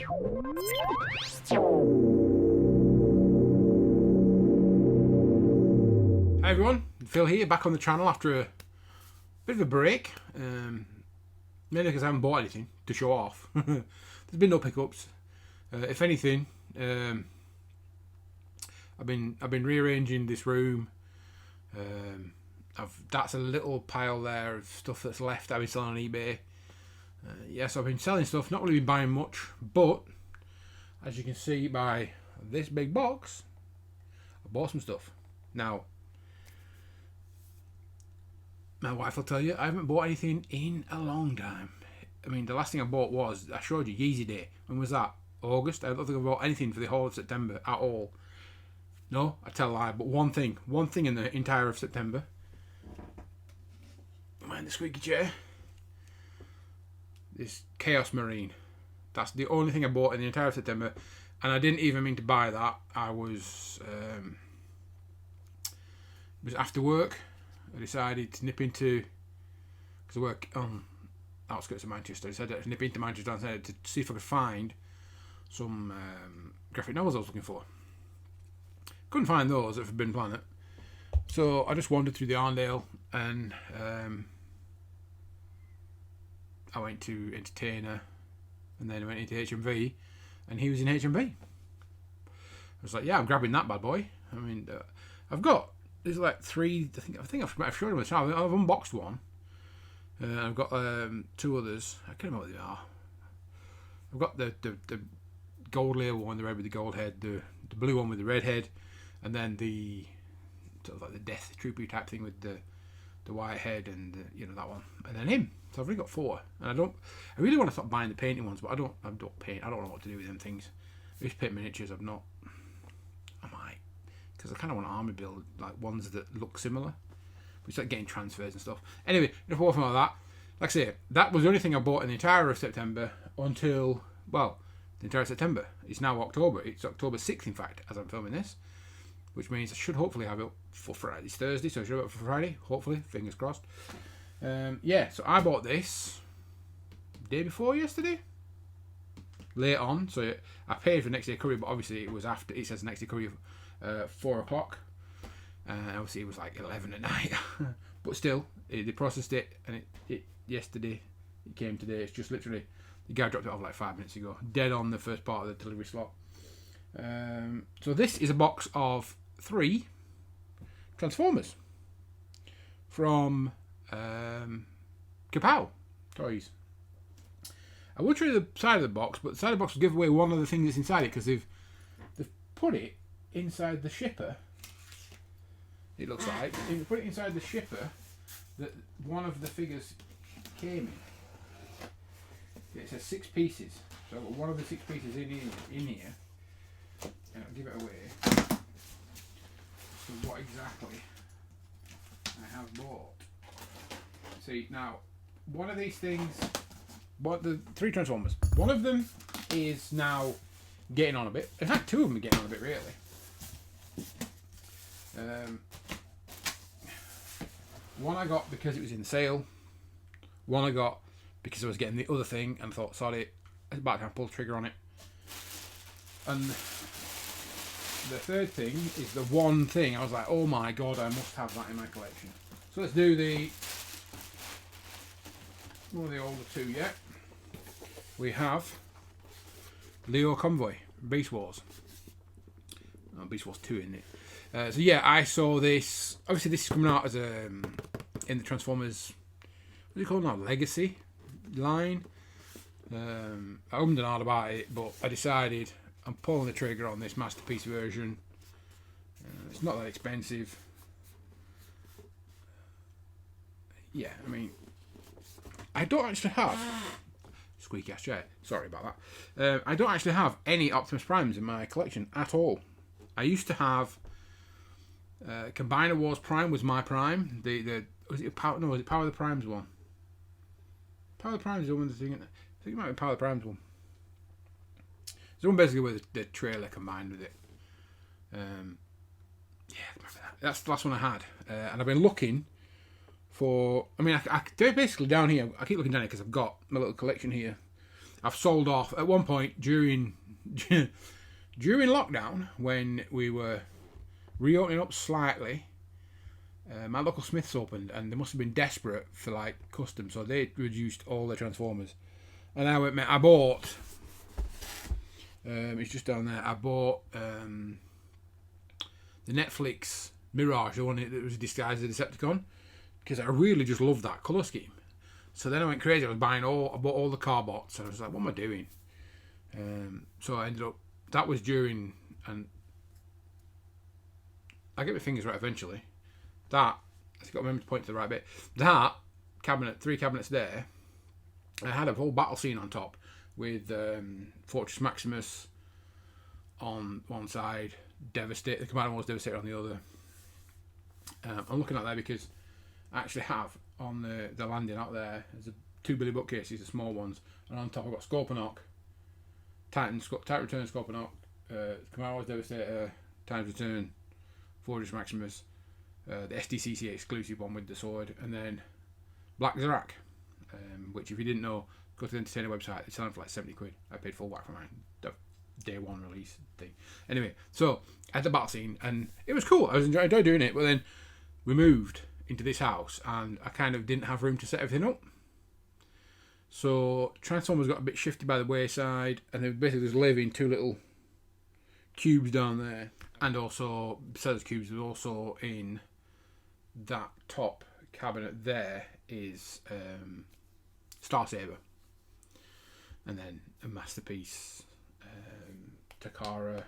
Hi everyone, Phil here, back on the channel after a bit of a break. Mainly because I haven't bought anything to show off. There's been no pickups. If anything, I've been rearranging this room. That's a little pile there of stuff that's left I've been selling on eBay. Yes, I've been selling stuff, not really been buying much, but as you can see by this big box, I bought some stuff. Now, my wife will tell you I haven't bought anything in a long time. I mean, the last thing I bought was, I showed you Yeezy Day. When was that? August? I don't think I bought anything for the whole of September at all. No, I tell a lie, but one thing in the entire of September. Mind the squeaky chair. This Chaos Marine. That's the only thing I bought in the entire of September, and I didn't even mean to buy that. I was it was after work. I decided to nip into, because I work on outskirts of Manchester. I decided to nip into Manchester and said to see if I could find some graphic novels I was looking for. Couldn't find those at Forbidden Planet, so I just wandered through the Arndale and I went to Entertainer, and then I went into HMV, and he was in HMV. I was like, yeah, I'm grabbing that bad boy. I mean, I've got, there's like three, I think I've shown them the channel. I've unboxed one. I've got two others. I can't remember what they are. I've got the gold layer one, the red with the gold head, the blue one with the red head, and then the sort of like the Death Trooper type thing with the white head and that one, and then him. So I've already got four, and I really want to stop buying the painting ones, but I don't paint. I don't know what to do with them things. I used to paint miniatures. I might, because I kind of want to army build like ones that look similar. We start getting transfers and stuff. Anyway, enough about that. Like I say, that was the only thing I bought in the entire of September until, well, the entire September. It's now October. It's October 6th, in fact, as I'm filming this, which means I should hopefully have it for Friday. It's Thursday, so I should have it for Friday, hopefully, fingers crossed. Yeah, so I bought this day before yesterday, late on, so I paid for next day courier, but obviously it was after, it says next day courier 4 o'clock, obviously it was like 11 at night, but still, they processed it, and it yesterday, it came today. It's just literally, the guy dropped it off like 5 minutes ago, dead on the first part of the delivery slot. So this is a box of 3 Transformers from Kapow Toys. I would show you the side of the box, but the side of the box will give away one of the things that's inside it, because they've put it inside the shipper. It looks like they put it inside the shipper that one of the figures came in. It says 6 pieces, so I've got one of the 6 pieces in here, and I'll give it away. So what exactly I have bought? See, now, one of these things, the 3 Transformers, one of them is now getting on a bit. In fact, 2 of them are getting on a bit, really. One I got because it was in sale. One I got because I was getting the other thing and thought, sorry, it's about time to pull the trigger on it. And the third thing is the one thing I was like, oh my god, I must have that in my collection. So let's do one of the older 2 yet. We have Leo Convoy, Beast Wars. Oh, Beast Wars 2 in it. So yeah, I saw this. Obviously, this is coming out as in the Transformers. What do you call it now? Legacy line. I ummed and ahed about it, but I decided I'm pulling the trigger on this masterpiece version. It's not that expensive. Yeah, I mean, I don't actually have squeaky ass chair. Sorry about that. I don't actually have any Optimus Primes in my collection at all. I used to have Combiner Wars Prime was my Prime. Was it Power of the Primes one? Power of the Primes is the one that's thinking. I think it might be Power of the Primes one. It's the one basically with the trailer combined with it. Yeah, remember that. That's the last one I had, and I've been looking for. I mean, they're basically down here. I keep looking down here because I've got my little collection here I've sold off at one point during lockdown when we were reopening up slightly. My local Smiths opened, and they must have been desperate for like custom, so they reduced all their Transformers. And I bought. It's just down there. I bought the Netflix Mirage, the one that was disguised as a Decepticon, because I really just loved that colour scheme. So then I went crazy. I bought all the car bots, and I was like, what am I doing? So I ended up. That was during, and I get my fingers right eventually. That, I've got to remember to point to the right bit. That cabinet, 3 cabinets there, I had a whole battle scene on top with Fortress Maximus on one side, Devastator, the Commander Wars Devastator on the other. I'm looking at that because I actually have on the landing out there, there's 2 Billy bookcases, the small ones, and on top I've got Scorponok, Titan Return Scorponok, Commander Wars Devastator, Titan's Return, Fortress Maximus, the SDCC exclusive one with the sword, and then Black Zarak, which if you didn't know, go to the Entertainer website, they're selling for like 70 quid. I paid full whack for mine, the day one release thing. Anyway, so I had the battle scene, and it was cool. I enjoyed doing it, but then we moved into this house, and I kind of didn't have room to set everything up. So Transformers got a bit shifty by the wayside, and they basically just live in 2 little cubes down there. And also, besides cubes, was also in that top cabinet there is Star Saber, and then a masterpiece, Takara.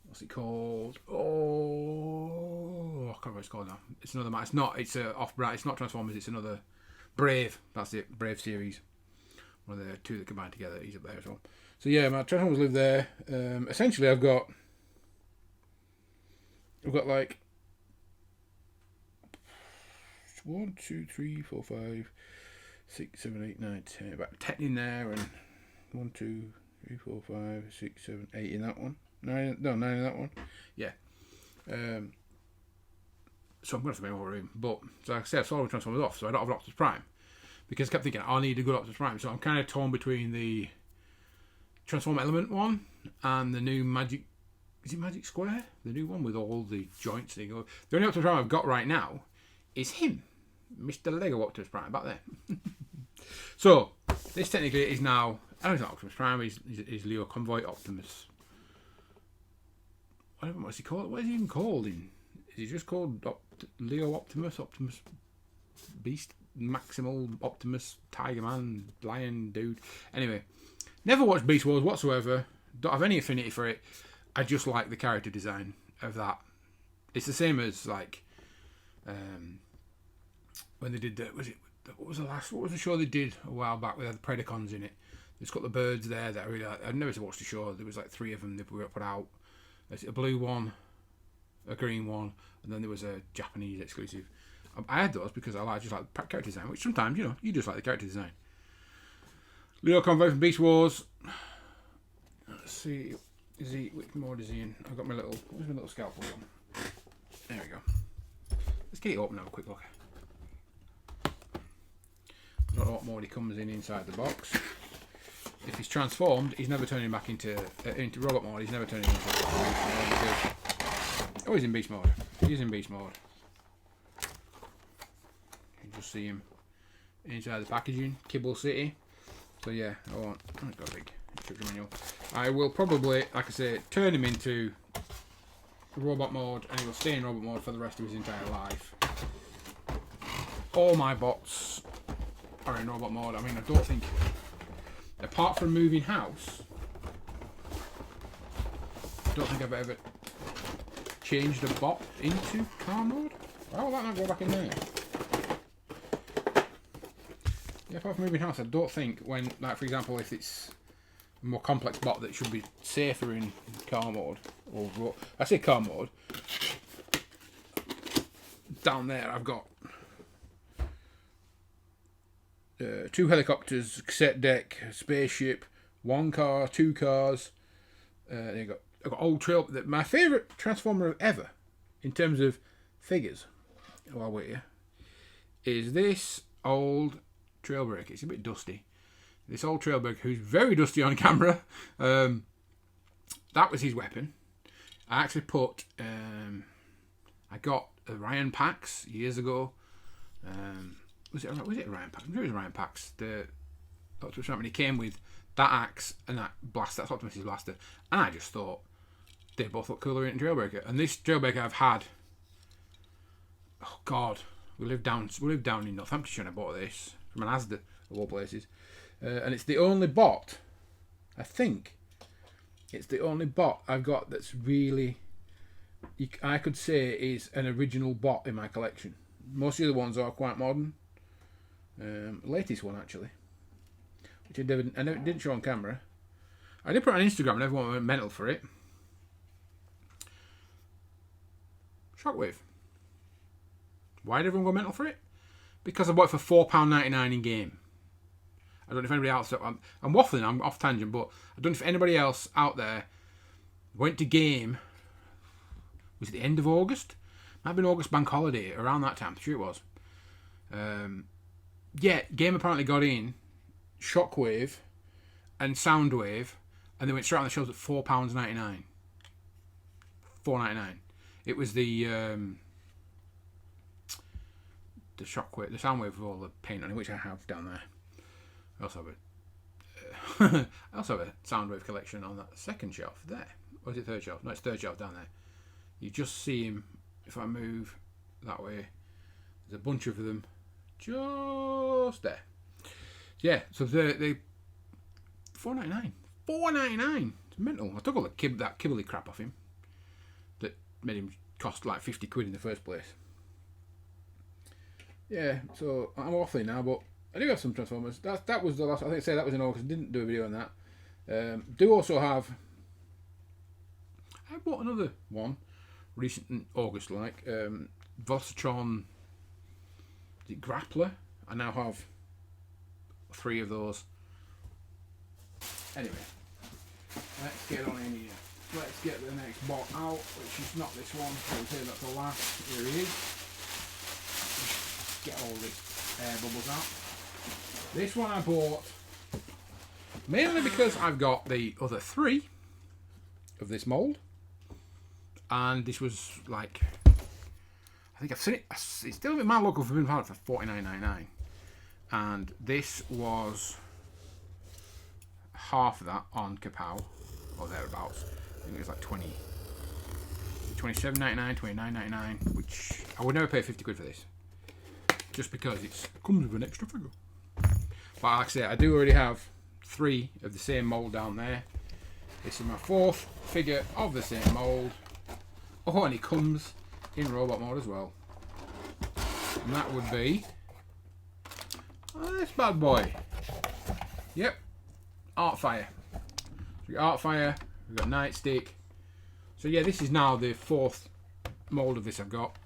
What's it called? Oh, I can't remember what it's called now. It's another. It's not. It's off-brand. It's not Transformers. It's another Brave. That's it. Brave series. One of the 2 that combine together. He's up there as well. So yeah, my Transformers live there. Essentially, I've got like 1, 2, 3, 4, 5, 6, 7, 8, 9, 10. About 10 in there, and 1, 2, 3, 4, 5, 6, 7, 8 in that one. 9 in that one. Yeah. So I'm going to have to make more room. But, so like I said, I've sold my Transformers off, so I don't have an Optimus Prime. Because I kept thinking, I need a good Optimus Prime. So I'm kind of torn between the Transform Element one and the new Magic... Is it Magic Square? The new one with all the joints. The only Optimus Prime I've got right now is him. Mr. Lego Optimus Prime, back there. So, this technically is now... I don't know if it's not Optimus Prime, is Leo Convoy Optimus... I don't know what's he called. What is he even called? Is he just called Leo Optimus, Optimus Beast, Maximal Optimus, Tiger Man, Lion Dude? Anyway, never watched Beast Wars whatsoever. Don't have any affinity for it. I just like the character design of that. It's the same as like when they did what was the show they did a while back with the Predacons in it? It's got the birds there that I really like. I've never watched the show. There was like 3 of them that were put out. A blue one, a green one, and then there was a Japanese exclusive. I had those because I just like character design, which sometimes, you just like the character design. Leo Convoy from Beast Wars. Let's see, which mode is he in? I've got where's my little scalpel one? There we go. Let's get it open and have a quick look. I don't know what mode he comes in inside the box. If he's transformed, he's never turning back into robot mode. He's never turning into beast mode. Oh, he's in beast mode. He's in beast mode. You can just see him inside the packaging. Kibble City. So yeah, I've got a big instruction manual. I will probably, like I say, turn him into robot mode, and he will stay in robot mode for the rest of his entire life. All my bots are in robot mode. I mean, I don't think... Apart from moving house, I don't think I've ever changed a bot into car mode. Why will that not go back in there? Yeah, apart from moving house, I don't think when, like for example, if it's a more complex bot that should be safer in car mode, or I say car mode, down there I've got 2 helicopters, cassette deck, spaceship, 1 car, 2 cars. I've got old trail. My favourite Transformer ever, in terms of figures, while we're here, is this old Trailbreaker. It's a bit dusty. this old Trailbreaker who's very dusty on camera. That was his weapon. I actually put, I got Ryan Pax years ago. Was it Ryan Pax? It was Ryan Pax. The Optimus Prime, and he came with that axe and that blaster. That's Optimus' blaster. And I just thought they both look cooler in Trailbreaker. And this Trailbreaker I've had. Oh God, we live down in Northamptonshire. And I bought this from an Asda of all places, and it's the only bot. I think it's the only bot I've got that's really, I could say, is an original bot in my collection. Most of the other ones are quite modern. Latest one actually, which I didn't show on camera. I did put it on Instagram and everyone went mental for it. Shockwave. Why did everyone go mental for it? Because I bought it for £4.99 in game. I don't know if anybody else... I'm waffling, I'm off tangent, but I don't know if anybody else out there went to game... Was it the end of August? Might have been August bank holiday, around that time. I'm sure it was. Yeah, game apparently got in Shockwave and Soundwave, and they went straight on the shelves at £4.99. $4.99. It was the Shockwave, the Soundwave with all the paint on it, which I have down there. I also have a Soundwave collection on that second shelf there. Or is it third shelf? No, it's third shelf down there. You just see him if I move that way. There's a bunch of them just there. Yeah, so they $4.99. $4.99. It's mental. I took all that Kibbley crap off him that made him cost like 50 quid in the first place. Yeah, so I'm waffling now, but I do have some Transformers. That was the last. I think I say that was in August. I didn't do a video on that. Do also have. I bought another one recent in August, like Velocitron. Is it Grappler? I now have 3 of those. Anyway, let's get on in here. Let's get the next bot out, which is not this one. I'll say that's the last. Here he is. Get all the air bubbles out. This one I bought mainly because I've got the other 3 of this mould, and this was like, I think I've seen it. It's still at my local Forbidden Planet for $49.99, and this was half of that on Kapow or thereabouts. I think it was like $27.99, $29.99, which I would never pay 50 quid for this, just because it comes with an extra figure. But like I say, I do already have 3 of the same mould down there. This is my 4th figure of the same mould. Oh, and it comes in robot mode as well. And that would be this bad boy. Yep, Artfire. We got Artfire, we've got Nightstick. So yeah, this is now the 4th mould of this I've got.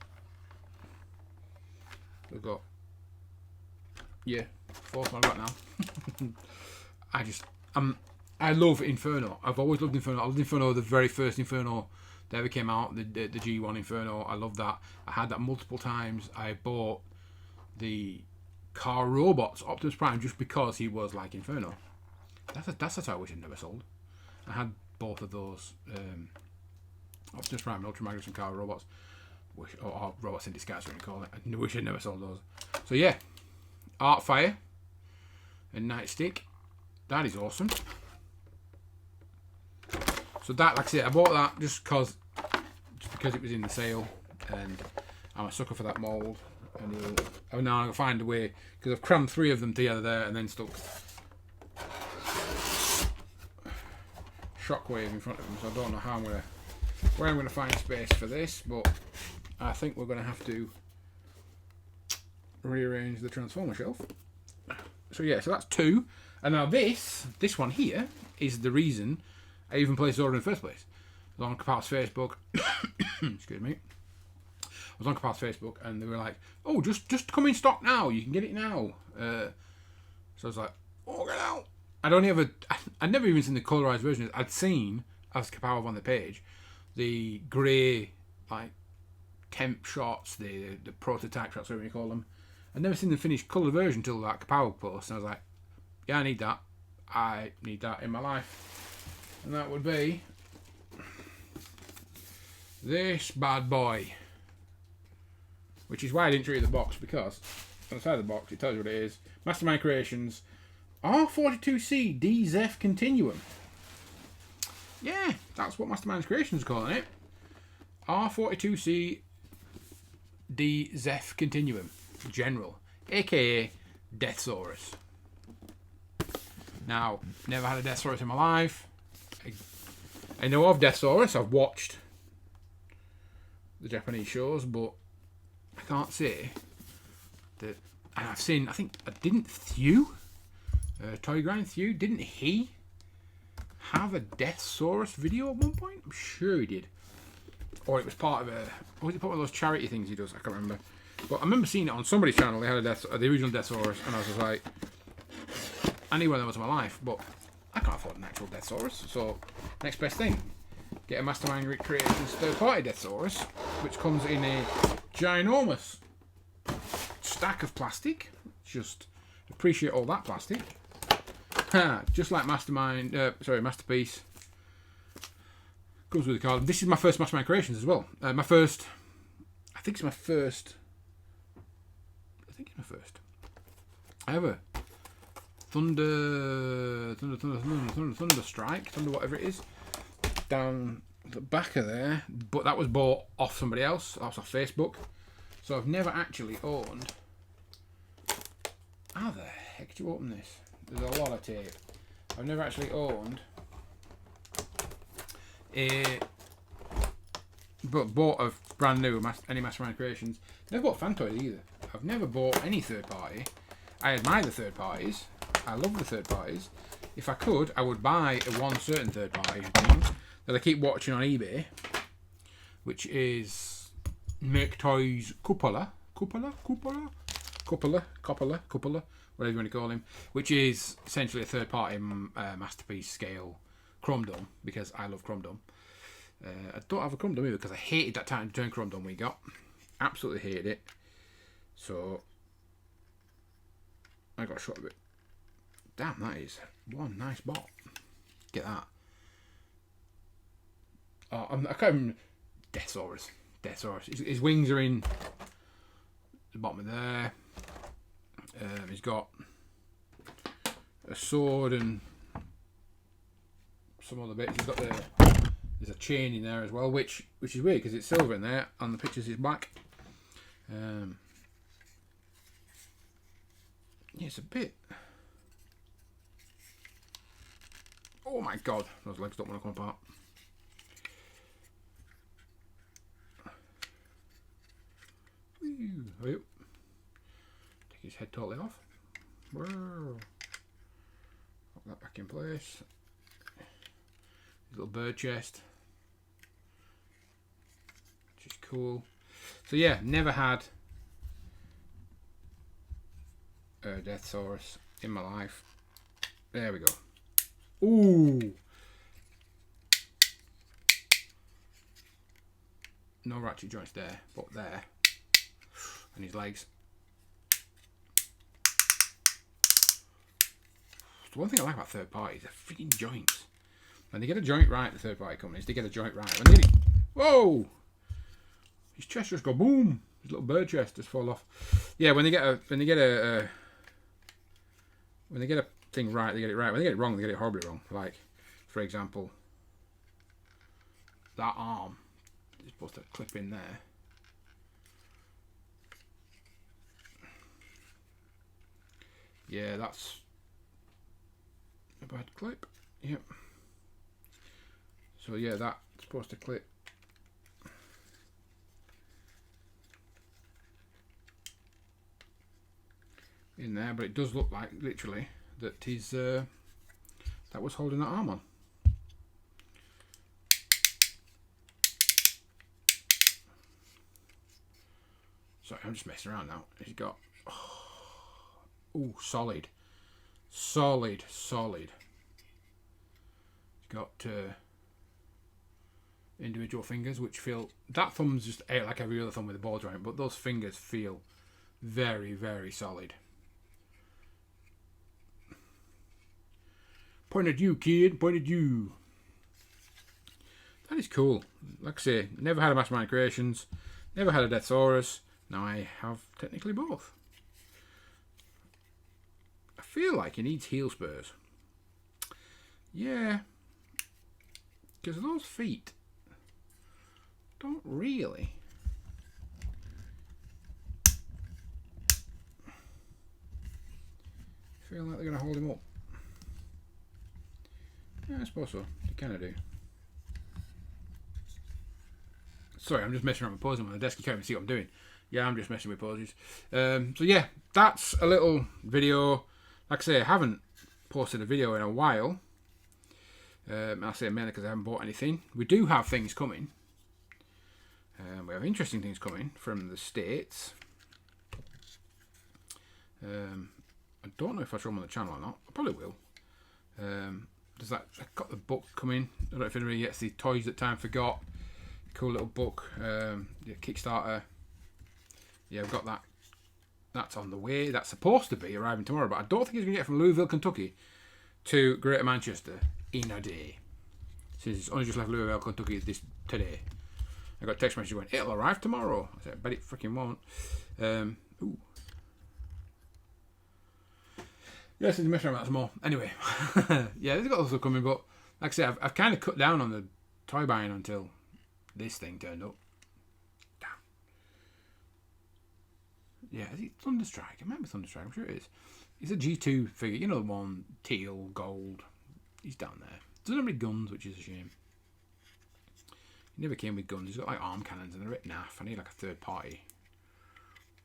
We've got, yeah, 4th one I've got now. I love Inferno. I've always loved Inferno. I loved Inferno, the very first Inferno that ever came out, the G1 Inferno. I love that. I had that multiple times. I bought the Car Robots Optimus Prime just because he was like Inferno. That's a toy I wish I'd never sold. I had both of those Optimus Prime and Ultra Magnus and Car Robots. Or Robots in Disguise, what you call it. I wish I'd never sold those. So yeah, Artfire and Nightstick. That is awesome. So that, like I said, I bought that just because it was in the sale, and I'm a sucker for that mould. And now I'll find a way, because I've crammed 3 of them together there and then stuck Shockwave in front of them. So I don't know where I'm gonna find space for this, but I think we're gonna have to rearrange the Transformer shelf. So yeah, so that's 2. And now this one here is the reason I even placed the order in the first place. I was on Kapow's Facebook. Excuse me. I was on Kapow's Facebook and they were like, "Oh, just come in stock now. You can get it now." So I was like, "Oh, get out!" I'd never even seen the colorized version. I'd seen, as Kapow on the page, the grey like temp shots, the prototype shots, whatever you call them. I'd never seen the finished colour version until that Kapow post, and I was like, "Yeah, I need that." I need that in my life. And that would be this bad boy. Which is why I didn't show you the box, because on the side of the box it tells you what it is. Mastermind Creations R42C DZEF Continuum. Yeah, that's what Mastermind Creations are calling it. R42C DZEF Continuum General, aka Deathsaurus. Now, never had a Deathsaurus in my life. I know of Deathsaurus. I've watched the Japanese shows, but I can't say that. And I've seen, I think, didn't Thew, Toy Grind Thew, didn't he have a Deathsaurus video at one point? I'm sure he did. Or it was part of or was it part of those charity things he does? I can't remember. But I remember seeing it on somebody's channel. They had the original Deathsaurus, and I was just like, I need one of those in my life, but I can't afford an actual Deathsaurus. So, next best thing, get a Mastermind Creations third-party Deathsaurus, which comes in a ginormous stack of plastic. Just appreciate all that plastic. Just like Masterpiece. Comes with a card. This is my first Mastermind Creations as well. I think it's my first ever Thunder Strike, Thunder whatever it is, down the back of there. But that was bought off somebody else. That was off Facebook. So I've never actually owned. How the heck do you open this? There's a lot of tape. I've never actually owned but bought a brand new any Mastermind Creations. Never bought fan toys either. I've never bought any third party. I admire the third parties. I love the third parties. If I could, I would buy one certain third party that I keep watching on eBay, which is Make Toys Cupola, whatever you want to call him, which is essentially a third party Masterpiece scale Chrome Dome, because I love Chrome Dome. I don't have a Chrome Dome either because I hated that time to turn Chrome Dome we got. Absolutely hated it. So I got a shot of it. Damn, that is one nice bot. Get that. I can't remember. Deathsaurus. His wings are in the bottom of there. He's got a sword and some other bits. He's got there's a chain in there as well, which is weird because it's silver in there. On the pictures, it's black. Yeah, it's a bit. Oh my god, those legs don't want to come apart. Take his head totally off. Put that back in place. His little bird chest, which is cool. So yeah, never had a Deathsaurus in my life. There we go. Ooh. No ratchet joints there, but there. And his legs. The one thing I like about third parties are freaking joints. When they get a joint right, the third party companies, they get a joint right. When they get it, whoa! His chest just go boom. His little bird chest just fall off. Yeah, when they get a thing right, they get it right. When they get it wrong, they get it horribly wrong. Like, for example, that arm is supposed to clip in there. Yeah, that's a bad clip. Yep. So yeah, that's supposed to clip in there, but it does look like literally that he's that was holding that arm on. Sorry, I'm just messing around now. He's got solid. He's got individual fingers which feel, that thumb's just like every other thumb with a ball joint, but those fingers feel very, very solid. Point at you, kid. Point at you. That is cool. Like I say, never had a Mastermind Creations. Never had a Deathsaurus. Now I have technically both. I feel like he needs heel spurs. Yeah. Because those feet don't really feel like they're going to hold him up. Yeah, I suppose so. They kind of do. Sorry, I'm just messing around with posing on the desk. You can't even see what I'm doing. Yeah, I'm just messing with poses. So yeah, that's a little video. Like I say, I haven't posted a video in a while. I say mainly because I haven't bought anything. We do have things coming. We have interesting things coming from the States. I don't know if I show them on the channel or not. I probably will. There's that. I've got the book coming. I don't know if anybody gets the Toys That Time Forgot. Cool little book. Yeah, Kickstarter. Yeah, I've got that. That's on the way. That's supposed to be arriving tomorrow, but I don't think it's going to get from Louisville, Kentucky to Greater Manchester in a day. Since it's only just left Louisville, Kentucky today. I got a text message going, it'll arrive tomorrow. I said, I bet it freaking won't. Ooh. Yes, there's a mess around that some more. Anyway, yeah, there's got also coming, but like I said, I've kind of cut down on the toy buying until this thing turned up. Damn. Yeah, is it Thunderstrike? It might be Thunderstrike, I'm sure it is. It's a G2 figure, you know, the one, teal, gold. He's down there. Doesn't have any guns, which is a shame. He never came with guns. He's got like arm cannons and they're a bit naff. I need like a third party.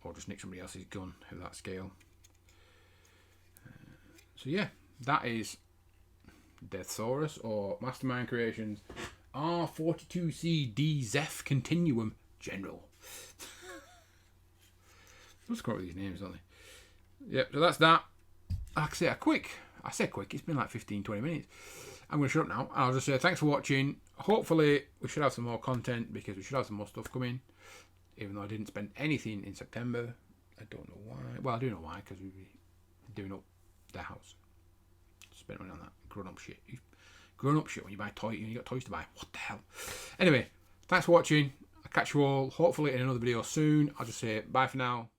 Or just nick somebody else's gun of that scale. So yeah, that is Deathsaurus or Mastermind Creations R42C Zeph Continuum General. Let's come up with these names, don't they? Yep, so that's that. Like I say quick, it's been like 15-20 minutes. I'm going to shut up now. I'll just say thanks for watching. Hopefully we should have some more content because we should have some more stuff coming. Even though I didn't spend anything in September. I don't know why. Well, I do know why, because we'll be doing up the house. Spent money on that grown up shit. Grown up shit when you buy toys, you got toys to buy. What the hell? Anyway, thanks for watching. I'll catch you all hopefully in another video soon. I'll just say bye for now.